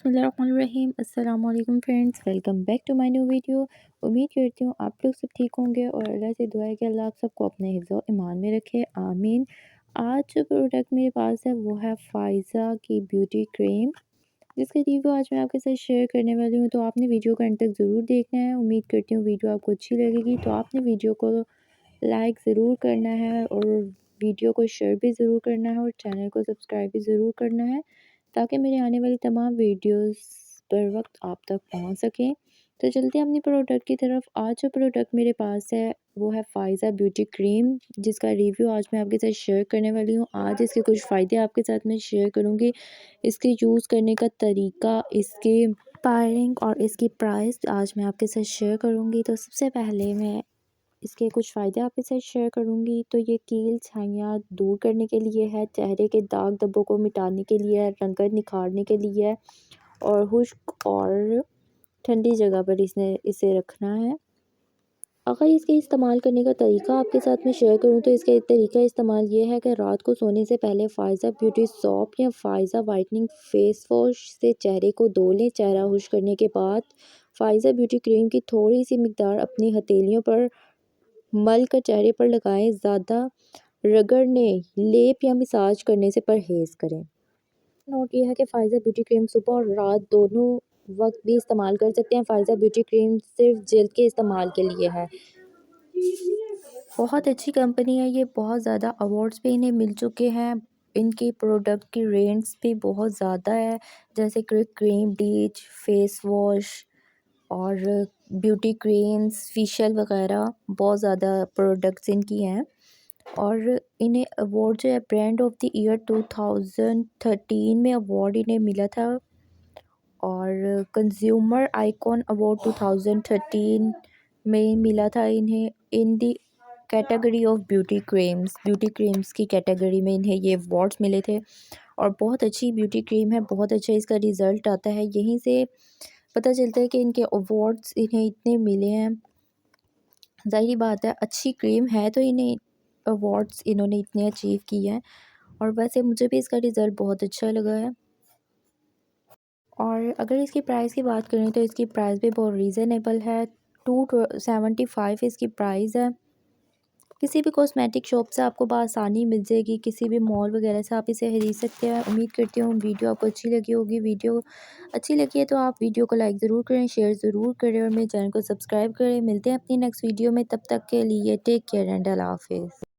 बिस्मिल्लाहिर्रहमानिर्रहीम। अस्सलाम वालेकुम friends, welcome back to my new video. उम्मीद करती हूँ आप लोग सब ठीक होंगे और अल्लाह से दुआ है कि अल्लाह आप सबको अपने हिफ्ज़ व ईमान में रखे, आमीन। आज जो प्रोडक्ट मेरे पास है वो है फ़ायज़ा की ब्यूटी क्रीम, जिसका रिव्यू आज मैं आपके साथ शेयर करने वाली हूँ। तो आपने वीडियो का एंड तक ज़रूर देखना है। उम्मीद करती हूँ वीडियो आपको अच्छी लगेगी, तो आपने वीडियो को लाइक ज़रूर करना है और वीडियो को शेयर भी ज़रूर करना है और चैनल को सब्सक्राइब भी ज़रूर करना है, ताकि मेरे आने वाली तमाम वीडियोस बर वक्त आप तक पहुंच सकें। तो चलते हैं अपनी प्रोडक्ट की तरफ। आज जो प्रोडक्ट मेरे पास है वो है फ़ायज़ा ब्यूटी क्रीम, जिसका रिव्यू आज मैं आपके साथ शेयर करने वाली हूँ। आज इसके कुछ फ़ायदे आपके साथ मैं शेयर करूँगी, इसके यूज़ करने का तरीका, इसके पायरिंग और इसकी प्राइस आज मैं आपके साथ शेयर करूँगी। तो सबसे पहले मैं इसके कुछ फ़ायदे आपके साथ शेयर करूँगी। तो ये कील छाइयाँ दूर करने के लिए है, चेहरे के दाग धब्बों को मिटाने के लिए है, रंगत निखारने के लिए है और खुश्क और ठंडी जगह पर इसे रखना है। अगर इसके इस्तेमाल करने का तरीका आपके साथ में शेयर करूँ तो इसका तरीका इस्तेमाल ये है कि रात को सोने से पहले फ़ायज़ा ब्यूटी सोप या फ़ायज़ा वाइटनिंग फेस वॉश से चेहरे को धो लें। चेहरा खुश्क करने के बाद फ़ायज़ा ब्यूटी क्रीम की थोड़ी सी मिकदार अपनी हथेलियों पर मल कर चेहरे पर लगाएं। ज़्यादा रगड़ने, लेप या मसाज करने से परहेज़ करें। नोट ये है कि फ़ायज़ा ब्यूटी क्रीम सुबह और रात दोनों वक्त भी इस्तेमाल कर सकते हैं। फ़ायज़ा ब्यूटी क्रीम सिर्फ जल्द के इस्तेमाल के लिए है। बहुत अच्छी कंपनी है ये, बहुत ज़्यादा अवार्ड्स भी इन्हें मिल चुके हैं। इनकी प्रोडक्ट की रेंज भी बहुत ज़्यादा है, जैसे क्रीम, ब्लीच, फेस वॉश और ब्यूटी क्रीम्स, फेशियल वगैरह बहुत ज़्यादा प्रोडक्ट्स इनकी हैं। और इन्हें अवार्ड जो है ब्रांड ऑफ द ईयर 2013 में अवार्ड इन्हें मिला था और कंज्यूमर आइकॉन अवार्ड 2013 में मिला था इन्हें इन दी कैटेगरी ऑफ ब्यूटी क्रीम्स की कैटेगरी में इन्हें ये अवार्ड्स मिले थे। और बहुत अच्छी ब्यूटी क्रीम है, बहुत अच्छा इसका रिज़ल्ट आता है। यहीं से पता चलता है कि इनके अवार्ड्स इन्हें इतने मिले हैं। ज़ाहिर बात है, अच्छी क्रीम है तो इन्हें अवार्ड्स इन्होंने इतने अचीव किए हैं। और वैसे मुझे भी इसका रिज़ल्ट बहुत अच्छा लगा है। और अगर इसकी प्राइस की बात करें तो इसकी प्राइस भी बहुत रीज़नेबल है। 275 इसकी प्राइस है। किसी भी कॉस्मेटिक शॉप से आपको बआसानी मिल जाएगी, किसी भी मॉल वगैरह से आप इसे खरीद सकते हैं। उम्मीद करती हूँ वीडियो आपको अच्छी लगी होगी। वीडियो अच्छी लगी है तो आप वीडियो को लाइक ज़रूर करें, शेयर ज़रूर करें और मेरे चैनल को सब्सक्राइब करें। मिलते हैं अपनी नेक्स्ट वीडियो में, तब तक के लिए टेक केयर एंड अल्लाह हाफ़िज़।